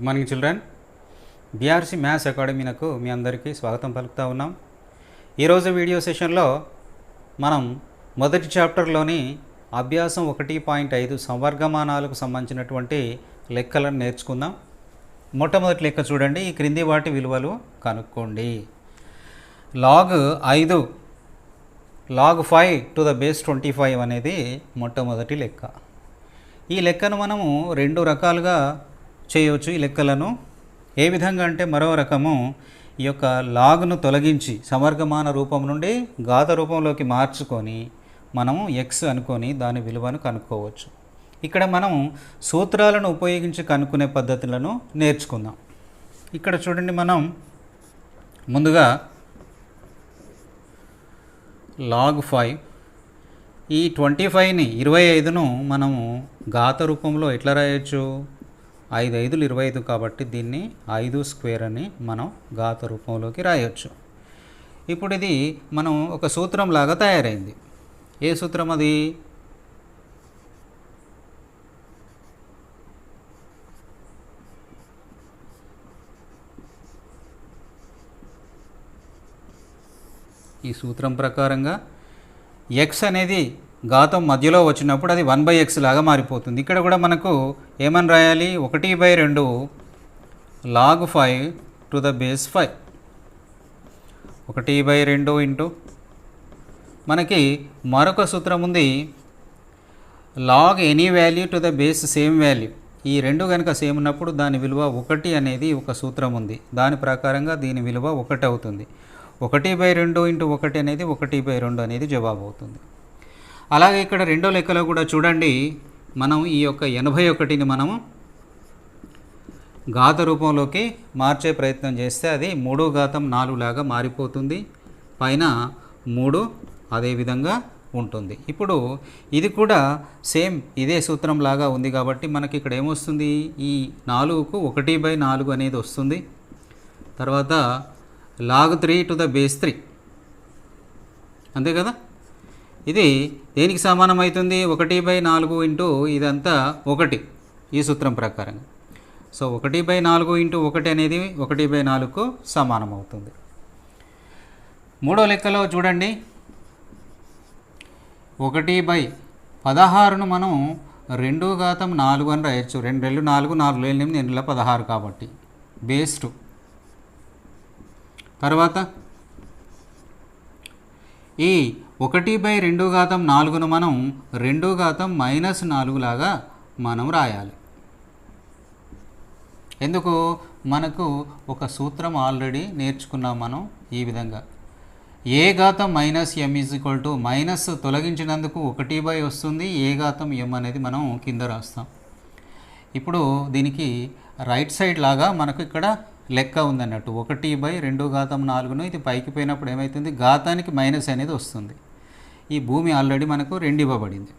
Good morning children. BRC maths అకాడమీనకు మీ అందరికీ స్వాగతం పలుకుతూ ఉన్నాం. ఈరోజు వీడియో సెషన్లో మనం మొదటి చాప్టర్లోని అభ్యాసం 1.5 సంవర్గమానాలకు సంబంధించినటువంటి లెక్కలను నేర్చుకుందాం. మొట్టమొదటి లెక్క చూడండి. ఈ క్రింది వాటి విలువలు కనుక్కోండి. Log 5 log 5 to the base 25 అనేది మొట్టమొదటి లెక్క. ఈ లెక్కను మనము రెండు రకాలుగా చేయవచ్చు. ఈ లెక్కలను ఏ విధంగా అంటే, మరో రకము ఈ యొక్క లాగ్ను తొలగించి సమవర్గమాన రూపం నుండి ఘాత రూపంలోకి మార్చుకొని మనము ఎక్స్ అనుకొని దాని విలువను కనుక్కోవచ్చు. ఇక్కడ మనం సూత్రాలను ఉపయోగించి కనుక్కునే పద్ధతులను నేర్చుకుందాం. ఇక్కడ చూడండి, మనం ముందుగా log 5 ఈ 25ని 25ను మనము ఘాత రూపంలో ఎట్లా రాయొచ్చు? 5 5లు 25 కాబట్టి దీన్ని 5 స్క్వేర్ అని మనం ఘాత రూపంలోకి రాయొచ్చు. ఇప్పుడు ఇది మనం ఒక సూత్రం లాగా తయారైంది. ఏ సూత్రం అది? ఈ సూత్రం ప్రకారంగా ఎక్స్ అనేది ఘాతం మధ్యలో వచ్చినప్పుడు అది 1/x లాగా మారిపోతుంది. ఇక్కడ కూడా మనకు ఏమని రాయాలి? 1/2 log 5 to the base 5. 1/2 into మనకి మరొక సూత్రం ఉంది, log any value to the base same value. ఈ రెండు కనుక సేమ్ ఉన్నప్పుడు దాని విలువ 1 అనేది ఒక సూత్రం ఉంది. దాని ప్రకారంగా దీని విలువ 1 అవుతుంది. 1/2 ఇంటూ 1 అనేది 1/2 అనేది జవాబు అవుతుంది. అలాగే ఇక్కడ రెండో లెక్కలో కూడా చూడండి, మనం ఈ యొక్క 81ని మనము ఘాత రూపంలోకి మార్చే ప్రయత్నం చేస్తే అది 3/4 లాగా మారిపోతుంది. పైన 3 అదే విధంగా ఉంటుంది. ఇప్పుడు ఇది కూడా సేమ్ ఇదే సూత్రం లాగా ఉంది కాబట్టి మనకి ఇక్కడ ఏమొస్తుంది? ఈ 4కు 1/4 అనేది వస్తుంది. తర్వాత log 3 to the base 3, అంతే కదా. ఇది దేనికి సమానం అవుతుంది? 1/4 ఇంటూ ఇదంతా 1 ఈ సూత్రం ప్రకారంగా. సో 1/4 ఇంటూ 1 అనేది 1/4కు సమానం అవుతుంది. మూడో లెక్కలో చూడండి, 1/16ను మనం 2/4 అని రాయొచ్చు. 2 2 4 4 8 8 16 కాబట్టి బేస్ 2. తర్వాత ఈ 1/2/4ను మనం 2/-4 లాగా మనం రాయాలి. ఎందుకు? మనకు ఒక సూత్రం ఆల్రెడీ నేర్చుకున్నాం మనం. ఈ విధంగా ఏ ఘాతం -m = మైనస్ తొలగించినందుకు 1/, వస్తుంది. ఏ ఘాతం m అనేది మనం కింద రాస్తాం. ఇప్పుడు దీనికి రైట్ సైడ్ లాగా మనకు ఇక్కడ లెక్క ఉందన్నట్టు. 1/2/4ను ఇది పైకి పోయినప్పుడు ఏమవుతుంది? ఘాతానికి మైనస్ అనేది వస్తుంది. ఈ భూమి ఆల్రెడీ మనకు 2 ఇవ్వబడింది.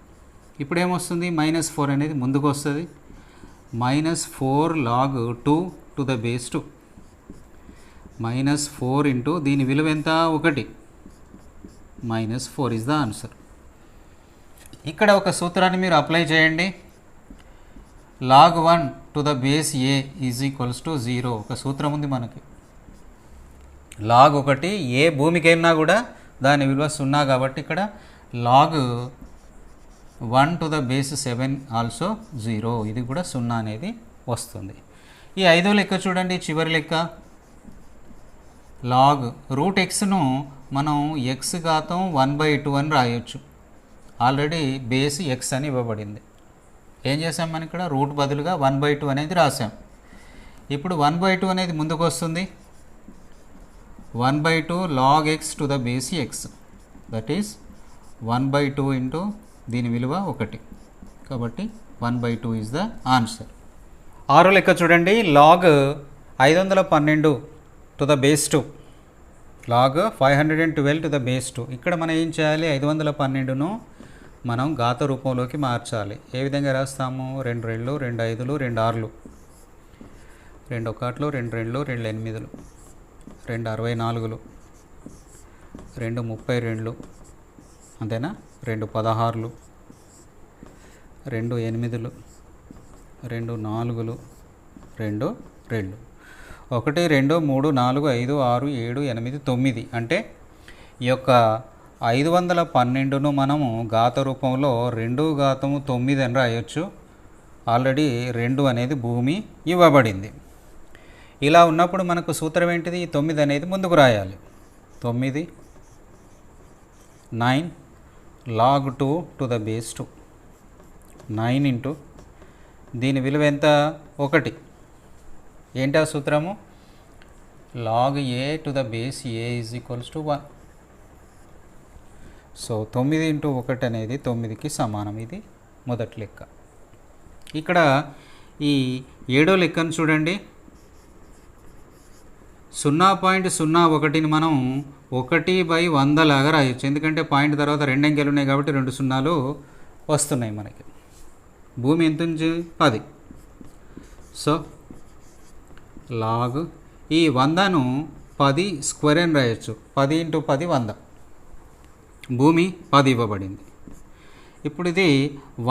ఇప్పుడు ఏమొస్తుంది? -4 అనేది ముందుకు వస్తుంది. -4 log 2 to the base 2. -4 into దీని విలువ ఎంత? 1. -4 ఇస్ ద ఆన్సర్. ఇక్కడ ఒక సూత్రాన్ని మీరు అప్లై చేయండి. log 1 to the base a is equals to 0. ఒక సూత్రం ఉంది మనకి. log 1 ఏ భూమికైనా కూడా దాని విలువ 0 కాబట్టి ఇక్కడ log 1 to the base 7 also 0. ఇది కూడా 0 అనేది వస్తుంది. ఈ ఐదో లెక్క చూడండి, చివరి లెక్క. log √xను మనం x⁻² 1/2 అని రాయొచ్చు. ఆల్రెడీ బేస్ x అని ఇవ్వబడింది. ఏం చేసాం? మనం ఇక్కడ రూట్ బదులుగా 1/2 అనేది రాసాం. ఇప్పుడు 1/2 అనేది ముందుకు వస్తుంది. 1/2 log x to the base x, that is 1/2 into దీని విలువ 1 కాబట్టి 1/2 ఈజ్ ద ఆన్సర్. ఆరో లెక్క చూడండి, log 512 to the base 2. log 512 to the base 2. ఇక్కడ మనం ఏం చేయాలి? 512ను మనం ఘాత రూపంలోకి మార్చాలి. ఏ విధంగా రాస్తాము? 2 2 2 5 2 6 2 1 2 2 2 8 2 64 2 32, అంతేనా? 2 16 2 8 2 4 2 2 1 2 3 4 5 6 7 8 9 అంటే ఈ యొక్క 512ను మనము ఘాత రూపంలో 2⁹ అని రాయొచ్చు. ఆల్రెడీ 2 అనేది భూమి ఇవ్వబడింది. ఇలా ఉన్నప్పుడు మనకు సూత్రం ఏంటిది? 9 అనేది ముందుకు రాయాలి. 9 9 log 2 to the base 2 9 into దీని విలువ ఎంత? 1. ఏంటి ఆ సూత్రము? log a to the base a is equals to 1. So 9 into 1 అనేది 9కి సమానం. ఇది మొదటి లెక్క. ఇక్కడ ఈ 7వ లెక్కను చూడండి. 0.01ని మనం 1/100 లాగా రాయొచ్చు. ఎందుకంటే పాయింట్ తర్వాత 2 అంకెలు ఉన్నాయి కాబట్టి 2 సున్నాలు వస్తున్నాయి మనకి. భూమి ఎంత ఉంది? 10. సో లాగ్ ఈ 100ను 10 స్క్వేర్ అని రాయొచ్చు. 10 ఇంటూ 10 100. భూమి 10 ఇవ్వబడింది. ఇప్పుడు ఇది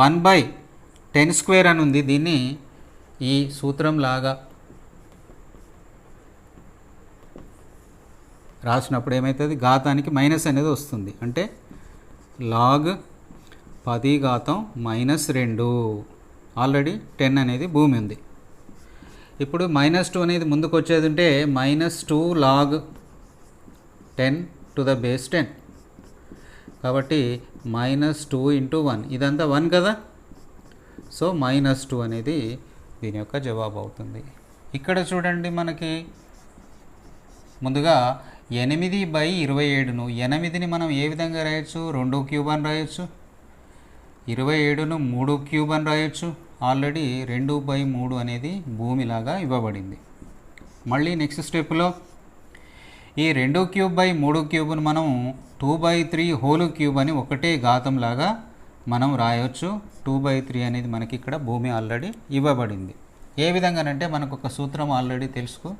1/10 స్క్వేర్ అని ఉంది. దీన్ని ఈ సూత్రం లాగా రాసినప్పుడు ఏమవుతుంది? ఘాతానికి మైనస్ అనేది వస్తుంది. అంటే లాగ్ 10⁻². ఆల్రెడీ 10 అనేది భూమి ఉంది. ఇప్పుడు -2 అనేది ముందుకు వచ్చేది ఉంటే -2 log 10 to the base 10. కాబట్టి -2 ఇంటూ 1 ఇదంతా 1 కదా. సో -2 అనేది దీని యొక్క జవాబు అవుతుంది. ఇక్కడ చూడండి, మనకి ముందుగా 8/27ను 8ని మనం ఏ విధంగా రాయొచ్చు? 2³ అని రాయొచ్చు. 27ను 3³ అని రాయొచ్చు. ఆల్రెడీ 2/3 అనేది భూమిలాగా ఇవ్వబడింది. మళ్ళీ నెక్స్ట్ స్టెప్లో ఈ 2³/3ను మనం 2/3 హోల్ క్యూబ్ అని ఒకటే ఘాతంలాగా మనం రాయొచ్చు. 2/3 అనేది మనకి ఇక్కడ భూమి ఆల్రెడీ ఇవ్వబడింది. ఏ విధంగానంటే మనకు ఒక సూత్రం ఆల్రెడీ తెలుసుకో.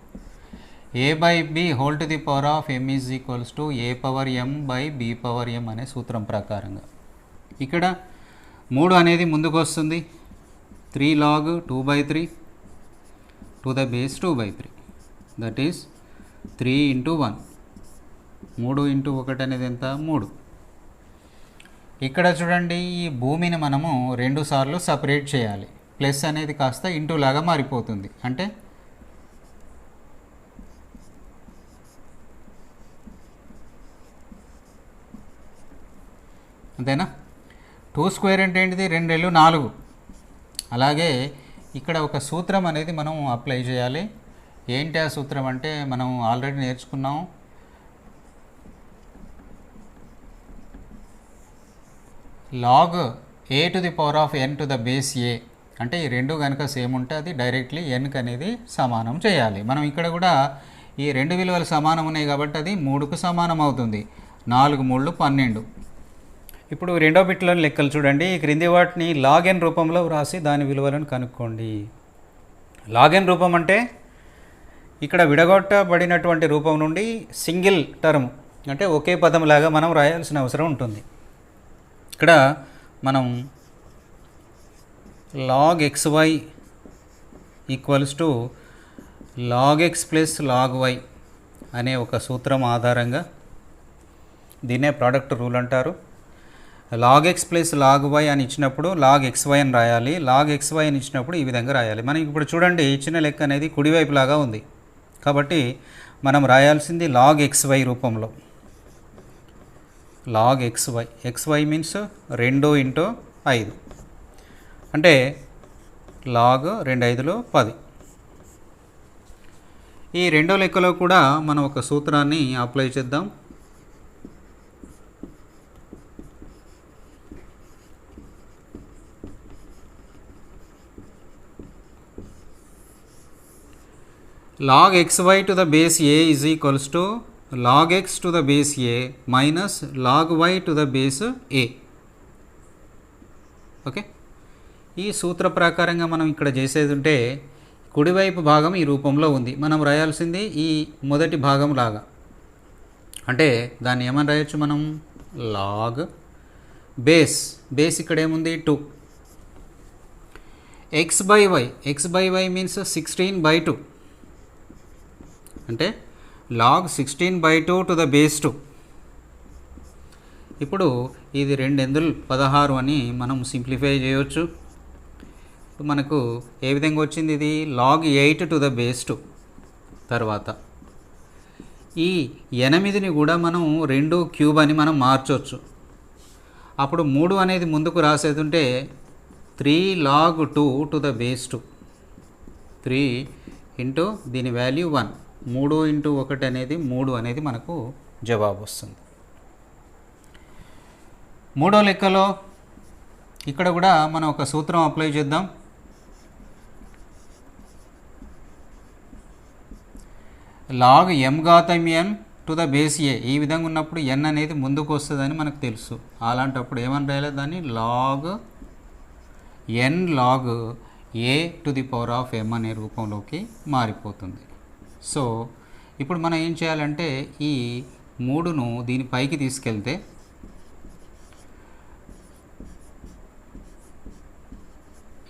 a/b whole to the power of m is equals to a/m/b/m అనే సూత్రం ప్రకారంగా ఇక్కడ 3 అనేది ముందుకు వస్తుంది. 3 log 2/3 to the base 2/3 that is 3 into 1. 3 into 1 అనేది ఎంత? 3. ఇక్కడ చూడండి, ఈ భూమిని మనము 2 సార్లు సపరేట్ చేయాలి. ప్లస్ అనేది కాస్త ఇంటూ లాగా మారిపోతుంది. అంటే అంతేనా? 2 స్క్వేర్ అంటే ఏంటిది? 2 4. అలాగే ఇక్కడ ఒక సూత్రం అనేది మనం అప్లై చేయాలి. ఏంటి ఆ సూత్రం అంటే మనం ఆల్రెడీ నేర్చుకున్నాం. Log a to the power of n to the base a అంటే ఈ 2 కనుక సేమ్ ఉంటే అది డైరెక్ట్లీ nకి అనేది సమానం చేయాలి. మనం ఇక్కడ కూడా ఈ 2 విలువలు సమానం ఉన్నాయి కాబట్టి అది 3కు సమానం అవుతుంది. 4 3 12. ఇప్పుడు రెండో బిట్లోని లెక్కలు చూడండి. ఈ క్రింది వాటిని log n రూపంలో వ్రాసి దాని విలువలను కనుక్కోండి. log n రూపం అంటే ఇక్కడ విడగొట్టబడినటువంటి రూపం నుండి సింగిల్ టర్మ్ అంటే ఒకే పదంలాగా మనం రాయాల్సిన అవసరం ఉంటుంది. ఇక్కడ మనం log xy equals to log x plus log y అనే ఒక సూత్రం ఆధారంగా, దీన్నే ప్రోడక్ట్ రూల్ అంటారు. log x plus log y అని ఇచ్చినప్పుడు log xy అని రాయాలి. log xy అని ఇచ్చినప్పుడు ఈ విధంగా రాయాలి. మనకి ఇప్పుడు చూడండి, ఇచ్చిన లెక్క అనేది కుడివైపు లాగా ఉంది కాబట్టి మనం రాయాల్సింది log xy రూపంలో. log xy, xy means 2 into 5 అంటే log 2 5 10. ఈ రెండో లెక్కలో కూడా మనం ఒక సూత్రాన్ని అప్లై చేద్దాం. log xy to the base a is equals to log x to the base a minus log y to the base a. Okay, ఈ సూత్ర ప్రకారంగా మనం ఇక్కడ చేసేది ఉంటే కుడివైపు భాగం ఈ రూపంలో ఉంది. మనం రాయాల్సింది ఈ మొదటి భాగం లాగా. అంటే దాన్ని ఏమని రాయొచ్చు మనం? log బేస్ ఇక్కడ ఏముంది? 2. x by y means 16/2. అంటే లాగ్ 16/2 టు ద బేస్ 2. ఇప్పుడు ఇది 2×16 అని మనం సింప్లిఫై చేయవచ్చు. ఇప్పుడు మనకు ఏ విధంగా వచ్చింది, ఇది లాగ్ 8 టు ద బేస్ 2. తర్వాత ఈ 8ని కూడా మనం 2³ అని మనం మార్చవచ్చు. అప్పుడు 3 అనేది ముందుకు రాసేది ఉంటే 3 log 2 to the base 2. 3 into దీని వాల్యూ 1. 3 ఇంటూ 1 అనేది 3 అనేది మనకు జవాబు వస్తుంది. మూడో లెక్కలో ఇక్కడ కూడా మనం ఒక సూత్రం అప్లై చేద్దాం. లాగ్ m ఘాతం n to the base a. ఈ విధంగా ఉన్నప్పుడు n అనేది ముందుకు వస్తుందని మనకు తెలుసు. అలాంటప్పుడు ఏమని రాయాలి, దాన్ని log n log a to the power of m అనే రూపంలోకి మారిపోతుంది. సో ఇప్పుడు మనం ఏం చేయాలంటే ఈ 3ను దీని పైకి తీసుకెళ్తే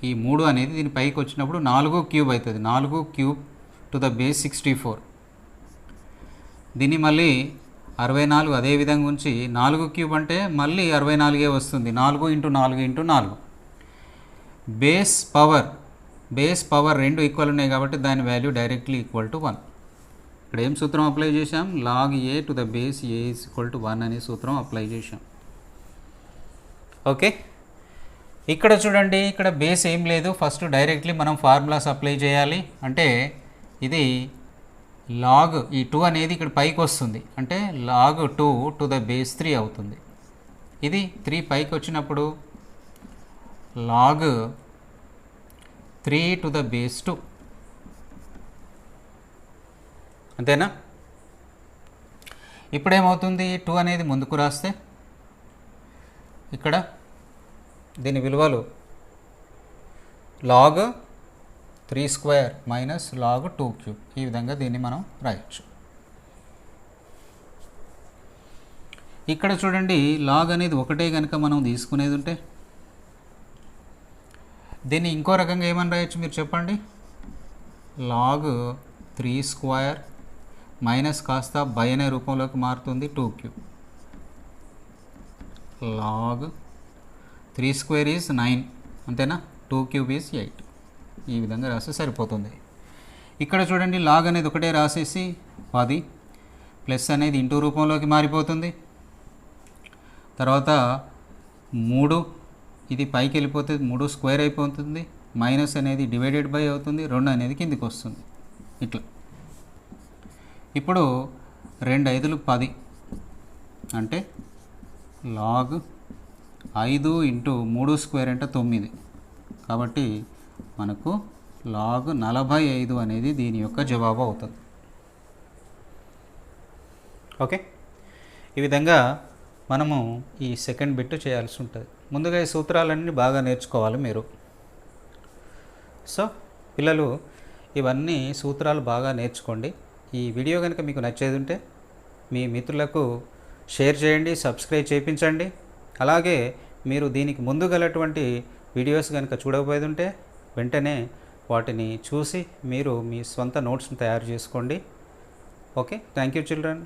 ఈ 3 అనేది దీని పైకి వచ్చినప్పుడు 4³ అవుతుంది. 4³ టు ద బేస్ 64. దీన్ని మళ్ళీ 64 అదే విధంగా ఉంచి 4³ అంటే మళ్ళీ 64 వస్తుంది. 4 into 4 into 4. Base power 2 equal ఉన్నాయి కాబట్టి దాని వాల్యూ డైరెక్ట్లీ ఈక్వల్ టు 1. ఇక్కడ ఏం సూత్రం అప్లై చేసాం, log a to the base a is equal to 1 అనే సూత్రం అప్లై చేసాం. ఓకే, ఇక్కడ చూడండి, ఇక్కడ బేస్ ఏం లేదు. ఫస్ట్ డైరెక్ట్లీ మనం ఫార్ములాస్ అప్లై చేయాలి. అంటే ఇది లాగ్ ఈ 2 అనేది ఇక్కడ పైకి వస్తుంది, అంటే లాగ్ 2 టు ద బేస్ 3 అవుతుంది. ఇది 3 పైకి వచ్చినప్పుడు లాగ్ 3 టు ద బేస్ 2. అంతేనా? ఇప్పుడేమవుతుంది, 2 అనేది ముందుకు రాస్తే ఇక్కడ దీని విలువలు లాగ్ 3² మైనస్ లాగ్ 2³ ఈ విధంగా దీన్ని మనం రాయొచ్చు. ఇక్కడ చూడండి, లాగ్ అనేది ఒకటే కనుక మనం తీసుకునేది ఉంటే దీన్ని ఇంకో రకంగా ఏమని రాయొచ్చు మీరు చెప్పండి. లాగ్ 3² మైనస్ కాస్త బై అనే రూపంలోకి మారుతుంది 2³ లాగ్ 3² ఈజ్ 9, అంతేనా? 2³ ఈజ్ 8. ఈ విధంగా రాస్తే సరిపోతుంది. ఇక్కడ చూడండి, లాగ్ అనేది ఒకటే రాసేసి 10 ప్లస్ అనేది ఇంటూ రూపంలోకి మారిపోతుంది. తర్వాత 3 ఇది పైకి వెళ్ళిపోతే 3² అయిపోతుంది. మైనస్ అనేది డివైడెడ్ బై అవుతుంది. 2 అనేది కిందికి వస్తుంది. ఇట్లా ఇప్పుడు 2 5లు 10 అంటే లాగ్ 5 ఇంటూ 3² అంటే 9. కాబట్టి మనకు లాగ్ 45 అనేది దీని యొక్క జవాబు అవుతుంది. ఓకే, ఈ విధంగా మనము ఈ సెకండ్ బిట్ చేయాల్సి ఉంటుంది. ముందుగా ఈ సూత్రాలన్నీ బాగా నేర్చుకోవాలి మీరు. సో పిల్లలు ఇవన్నీ సూత్రాలు బాగా నేర్చుకోండి. ఈ వీడియో కనుక మీకు నచ్చేది ఉంటే మీ మిత్రులకు షేర్ చేయండి, సబ్స్క్రైబ్ చేయించండి. అలాగే మీరు దీనికి ముందు గలటువంటి వీడియోస్ కనుక చూడకపోయేది ఉంటే వెంటనే వాటిని చూసి మీరు మీ స్వంత నోట్స్ని తయారు చేసుకోండి. Okay, thank you children.